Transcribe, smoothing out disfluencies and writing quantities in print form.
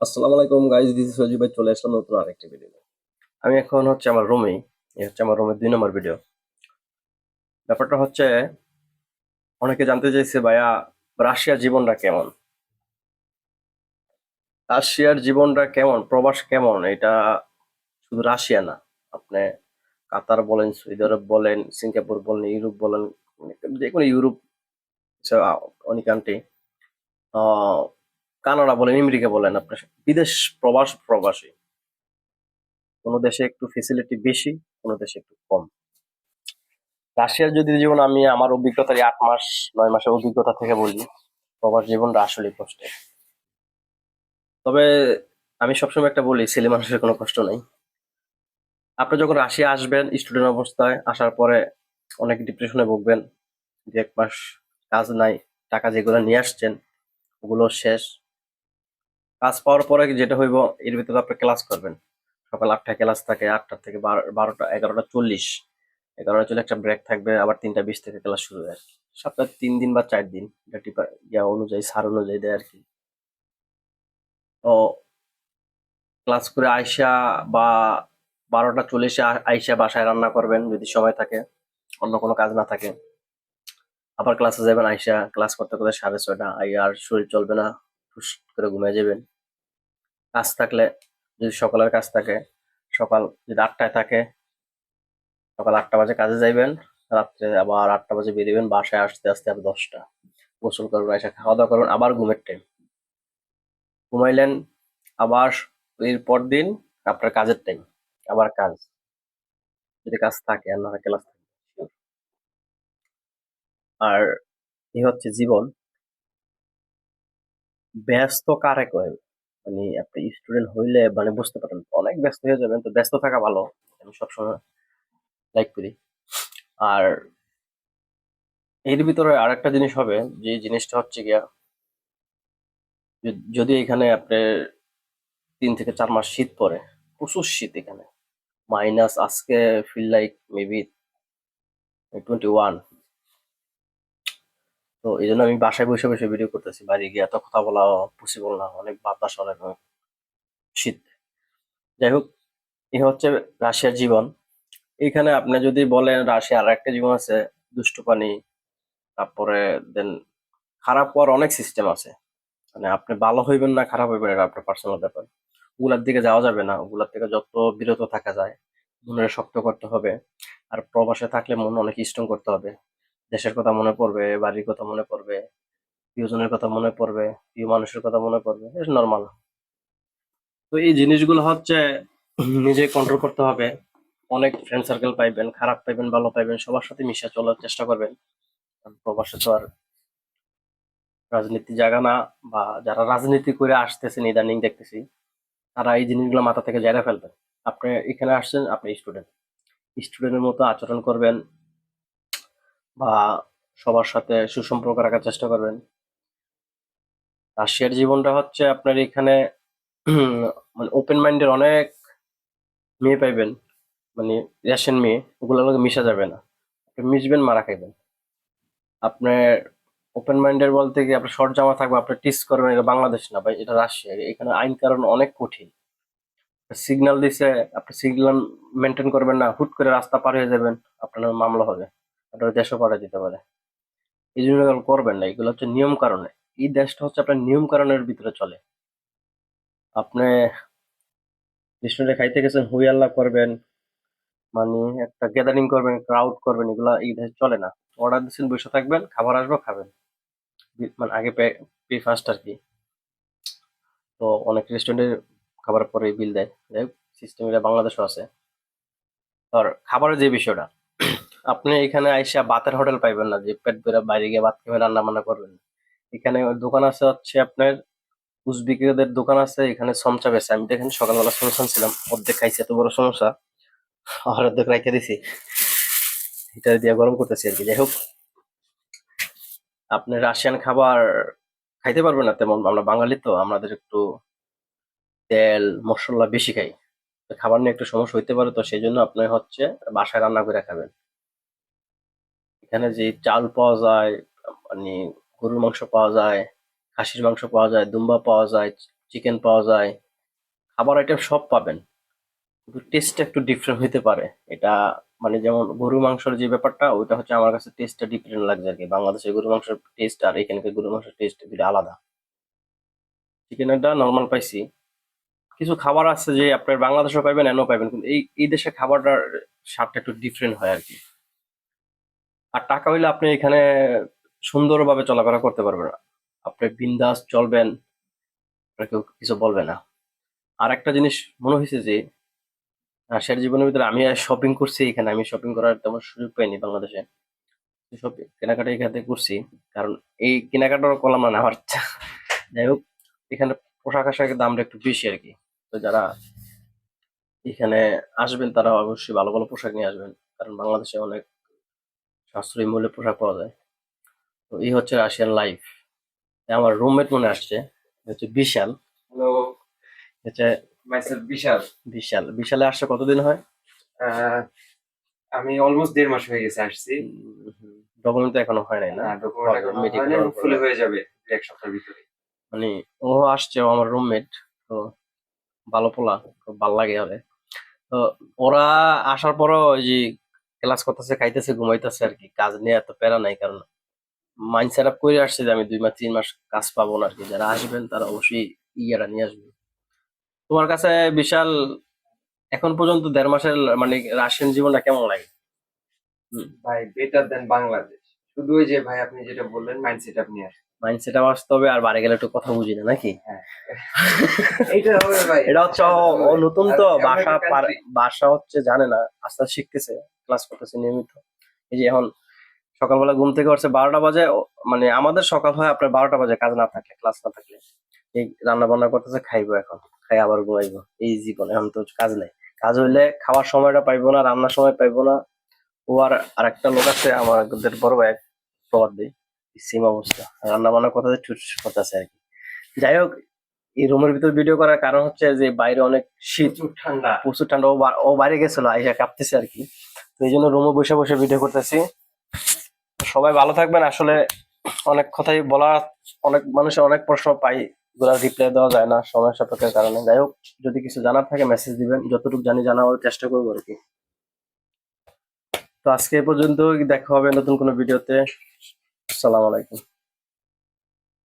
আসসালামু আলাইকুম guys, this is সজীব ভাই, চলে আসলাম নতুন আরেকটি ভিডিও নিয়ে। আমি এখন হচ্ছে আমার রুমেই। এই হচ্ছে আমার রুমের 2 নম্বর ভিডিও। ব্যাপারটা হচ্ছে, অনেকে জানতে চাইছে ভাইয়া রাশিয়ার জীবনটা কেমন। রাশিয়ার জীবনটা কেমন, প্রবাস কেমন, এটা শুধু রাশিয়া না, আপনি কাতার বলেন, সৌদি আরব বলেন, সিঙ্গাপুর বলেন, ইউরোপ বলেন, যে কোনো ইউরোপ, অনেক কান্ট্রি, কানাডা বলেন, আমেরিকা বলেন, আপনার বিদেশ প্রবাসী কোনো দেশে একটু ফেসিলিটি বেশি, কোনো দেশে একটু কম। রাশিয়ার যদি জীবন আমি আমার অভিজ্ঞতার 8 মাস 9 মাসের অভিজ্ঞতা থেকে বলি, প্রবাস জীবনটা আসলে কষ্টের। তবে আমি সবসময় একটা বলি, ছেলে মানুষের কোনো কষ্ট নাই। আপনি যখন রাশিয়া আসবেন স্টুডেন্ট অবস্থায়, আসার পরে অনেক ডিপ্রেশনে ভুগবেন, 1 মাস কাজ নাই, টাকা যেগুলো নিয়ে আসছেন ওগুলো শেষ। কাজ পাওয়ার পরে যেটা হইব, এর ভিতরে আপনি ক্লাস করবেন। সকাল 8টায় ক্লাস থাকে, 8টা থেকে 12টা 11টা 40, 11টা চলে একটা ব্রেক থাকবে, আবার 3টা 20 থেকে ক্লাস শুরু হয় আর কি। সপ্তাহে 3 দিন বা 4 দিন, এটা ইয়া অনুযায়ী, সার অনুযায়ী দেয় আর কি। তো ক্লাস করে আইসা বা 12টা 40-এ আইসা বাসায় রান্না করবেন যদি সময় থাকে, অন্য কোনো কাজ না থাকে। আবার ক্লাসে যাবেন, আইসা ক্লাস করতে করতে 6:30, আর শরীর চলবে না, হুস করে ঘুমিয়ে যাবেন। কাজ থাকলে, যদি সকালের কাজ থাকে, সকাল যদি 8টায় থাকে, সকাল 8টা বাজে কাজে যাইবেন, রাত্রে আবার 8টা বাজে বেরিয়েবেন, বাসায় আসতে আসতে আবার 10টা। গোসল করবেন, এসে খাওয়া দাওয়া করবেন, আবার ঘুমের টাইম, ঘুমাইলেন। আবার এর পর দিন আপনার কাজের টাইম, আবার কাজ, যদি কাজ থাকে, আর না হয় ক্লাস থাকে। আর এই হচ্ছে জীবন। ব্যস্ত কারে কয়, মানে আপনি স্টুডেন্ট হইলে মানে বুঝতে পারেন, অনেক ব্যস্ত হয়ে যাবেন, তো ব্যস্ত থাকা ভালো, আমি সবসময় লাইক করি। আর এর ভিতরে আরেকটা জিনিস হবে, যে জিনিসটা হচ্ছে গিয়া, যদি এখানে আপনার 3 থেকে 4 মাস শীত পড়ে, প্রচুর শীত এখানে, মাইনাস, আজকে ফিল লাইক মেবি 21। তো এই জন্য আমি বাসায় বসে বসে ভিডিও করতেছি, বাইরে গিয়ে এত কথা বলা পসিবল না, অনেক বাতাস, অনেক শীত। যাই হোক, এ হচ্ছে রাশিয়ার জীবন। এখানে আপনি যদি বলেন রাশিয়ার আর একটা জীবন আছে, দুষ্টু পানি, তারপরে দেন খারাপ হওয়ার অনেক সিস্টেম আছে। মানে আপনি ভালো হইবেন না খারাপ হইবেন, এটা আপনার পার্সোনাল ব্যাপার। ওগুলার দিকে যাওয়া যাবে না, ওগুলার থেকে যত বিরত থাকা যায়। মনে শক্ত করতে হবে। আর প্রবাসে থাকলে মন অনেক স্ট্রং করতে হবে। দেশের কথা মনে পড়বে, বাড়ির কথা মনে পড়বে, প্রিয়জনের কথা মনে পড়বে, প্রিয় মানুষের কথা মনে পড়বে, এটা নর্মাল। তো এই জিনিসগুলো হচ্ছে নিজে কন্ট্রোল করতে হবে। অনেক ফ্রেন্ড সার্কেল পাইবেন, খারাপ পাইবেন, ভালো পাইবেন, সবার সাথে মিশে চলার চেষ্টা করবেন। কারণ প্রবাসে তো আর রাজনীতি জায়গা না, বা যারা রাজনীতি করে আসতেছেন ইদানিং দেখতেছি, তারা এই জিনিসগুলো মাথা থেকে ঝেড়ে ফেলবেন। আপনি এখানে আসছেন, আপনি স্টুডেন্ট, স্টুডেন্টের মতো আচরণ করবেন, বা সবার সাথে সুসম্পর্ক রাখার চেষ্টা করবেন। রাশিয়ার জীবনটা হচ্ছে আপনার এখানে মানে ওপেন মাইন্ডের অনেক মেয়ে পাইবেন, মানে রাশিয়ান মেয়ে, ওগুলোর লগে মিশা যাবে না। আপনি মিশবেন, মারা খাইবেন। আপনার ওপেন মাইন্ডের বলতে কি, আপনার শর্ট জামা থাকবে, আপনি টিস করবেন, এটা বাংলাদেশ না ভাই, এটা রাশিয়া। এখানে আইন কারণ অনেক কঠিন। সিগন্যাল দিছে, আপনি সিগন্যাল মেনটেন করবেন না, হুট করে রাস্তা পার হয়ে যাবেন, আপনার নামে মামলা হবে, আপনার দেশও পাঠিয়ে দিতে পারে। এই জন্য এগুলো করবেন না, এগুলো হচ্ছে নিয়ম কারণে। এই দেশটা হচ্ছে আপনার নিয়ম কারণের ভিতরে চলে। আপনি রেস্টুরেন্টে খাইতে গেছেন, হুই আল্লাহ করবেন, মানে একটা গ্যাদারিং করবেন, ক্রাউড করবেন, এগুলা এই দেশে চলে না। অর্ডার দিচ্ছেন, বসে থাকবেন, খাবার আসবে, খাবেন। মানে আগে পে পে ফার্স্ট আর কি। তো অনেক রেস্টুরেন্টে খাবার পরে বিল দেয়, যাই হোক, সিস্টেম এটা বাংলাদেশও আছে। আর খাবারের যে বিষয়টা, আপনি এখানে আইসা ভাতের হোটেল পাইবেন না, যে পেট ভরে বাইরে গিয়ে ভাত খাবেন, রান্না বান্না করবেন। এখানে দোকান আছে হচ্ছে আপনার, উজবেকদের দোকান আছে এখানে, সমচা বেচে। আমি দেখেন সকালবেলা সমোসা ছিলাম, অর্ধেক খাইছি, এত বড় সমস্যা, আর অর্ধেক রেখে দিছি, হিটার দিয়ে গরম করতেছি আর কি। যাই হোক, আপনি রাশিয়ান খাবার খাইতে পারবেন না তেমন, আমরা বাঙালি তো, আমাদের একটু তেল মশলা বেশি খাই, তো খাবার নিয়ে একটু সমস্যা হইতে পারে, তো সেই জন্য আপনি হচ্ছে বাসায় রান্না করে খাবেন। এখানে যে চাল পাওয়া যায়, মানে গরুর মাংস পাওয়া যায়, খাসির মাংস পাওয়া যায়, দুম্বা পাওয়া যায়, চিকেন পাওয়া যায়, খাবার আইটেম সব পাবেন, কিন্তু টেস্টটা একটু ডিফারেন্ট হতে পারে। এটা মানে যেমন গরু মাংসের যে ব্যাপারটা, ওইটা হচ্ছে আমার কাছে টেস্টটা ডিফারেন্ট লাগছে আর কি। বাংলাদেশের গরু মাংসের টেস্ট আর এখানকার গরু মাংসের টেস্ট দুটো আলাদা। চিকেনটা নর্মাল পাইছি, কিছু খাবার আছে যে আপনার বাংলাদেশেও পাইবেন, এনও পাইবেন, কিন্তু এই দেশের খাবারটার স্বাদটা একটু ডিফারেন্ট হয় আর কি। আর টাকা হইলে আপনি এখানে সুন্দরভাবে চলাফেরা করতে পারবেন না, আপনি বিন্দাস চলবেন, আপনার কেউ কিছু বলবে না। আর একটা জিনিস মনে হয়েছে যে রাশিয়ার জীবনের ভিতরে আমি শপিং করছি, এখানে আমি শপিং করার তেমন সুযোগ পাইনি বাংলাদেশে। সব কেনাকাটা এখান থেকে করছি, কারণ এই কেনাকাটাও করলাম না আমার যাই হোক, এখানে পোশাক আশাকের দামটা একটু বেশি আর কি। তো যারা এখানে আসবেন তারা অবশ্যই ভালো ভালো পোশাক নিয়ে আসবেন, কারণ বাংলাদেশে অনেক সাশ্রয়ী মূল্যে পোশাক পাওয়া যায়। তো এই হচ্ছে রাশিয়ান লাইফ। আমার রুমমেট মনে আসছে, এ হচ্ছে বিশাল। হ্যালো, হচ্ছে মাইসেলফ বিশাল। বিশালে আসছে কতদিন হয়? আহ, আমি অলমোস্ট 1.5 মাস হয়ে গেছে আসছি। ডকুমেন্ট তো এখনো হয় নাই না? ডকুমেন্ট এখনো মেডিকেল হয়নি, হোপফুলি হয়ে যাবে 1 সপ্তাহের ভিতরে। মানে ও আসছে, ও আমার রুমমেট। তো ভালো পোলা, খুব ভালো লাগে হবে। তো ওরা আসার পরও ওই যে ক্লাস করতেছে, খাইতেছে, ঘুমাইতেছে আর কি, কাজ নিয়ে এত প্যারা নাই। কারণ মাইন্ড সেট আপ করে আসছে যে আমি 2 মাস 3 মাস কাজ পাবো না আর কি। যারা আসবেন তারা অবশ্যই ইয়ারা নিয়ে আসবে। তোমার কাছে বিশাল এখন পর্যন্ত 1.5 মাসের মানে রাশিয়ান জীবনটা কেমন লাগে? ভাই বেটার দেন বাংলাদেশ। শুধু ওই যে ভাই আপনি যেটা বললেন মাইন্ডসেট আপনি আসেন। মাইন্ড সেট আপ আসতে হবে, আর বাড়ি গেলে একটু কথা বুঝি না নাকি? হ্যাঁ, এইটা হবে ভাই। এটা হচ্ছে ও নতুন তো, আর এমন ভাষা একটা country, ভাষা হচ্ছে জানে না, আস্তে আস্তে শিখতেছে, ক্লাস করতেছে নিয়মিত। এই যে এখন সকালবেলা ঘুম থেকে উঠছে 12টা বাজে, মানে আমাদের সকাল হয় আপনার 12টা বাজে, কাজ না থাকলে, ক্লাস না থাকলে। এই রান্না বান্না করতেছে, খাইবো এখন, খাই আবার ঘুমাইবো, এই জীবন। এখন তো কাজ নেই, কাজ হইলে খাওয়ার সময়টা পাইবো না, রান্নার সময় পাইবো না। ও আর আরেকটা লোক আছে আমাদের বড় ভাই, প্রবাদ দেই, সেম অবস্থা, রান্না বান্না করতে ছুট করতেছে আর কি। যাই হোক, এই রুমের ভিতর ভিডিও করার কারণ হচ্ছে যে বাইরে অনেক শীত, প্রচুর ঠান্ডা। প্রচুর ঠান্ডা। ও বাইরে গেছিল, আইসা কাঁপতেছে আর কি। তো এই জন্য রুমে বসে বসে ভিডিও করতেছি। সবাই ভালো থাকবেন। আসলে অনেক কথাই বলা, অনেক মানুষের অনেক প্রশ্ন পাই, গুলা রিপ্লাই দেওয়া যায় না সময় সাপেক্ষের কারণে। যাই হোক, যদি কিছু জানার থাকে মেসেজ দিবেন, যতটুকু জানি জানার চেষ্টা করবো আর কি। তো আজকে এ পর্যন্ত, দেখা হবে নতুন কোনো ভিডিওতে। আসসালামু আলাইকুম।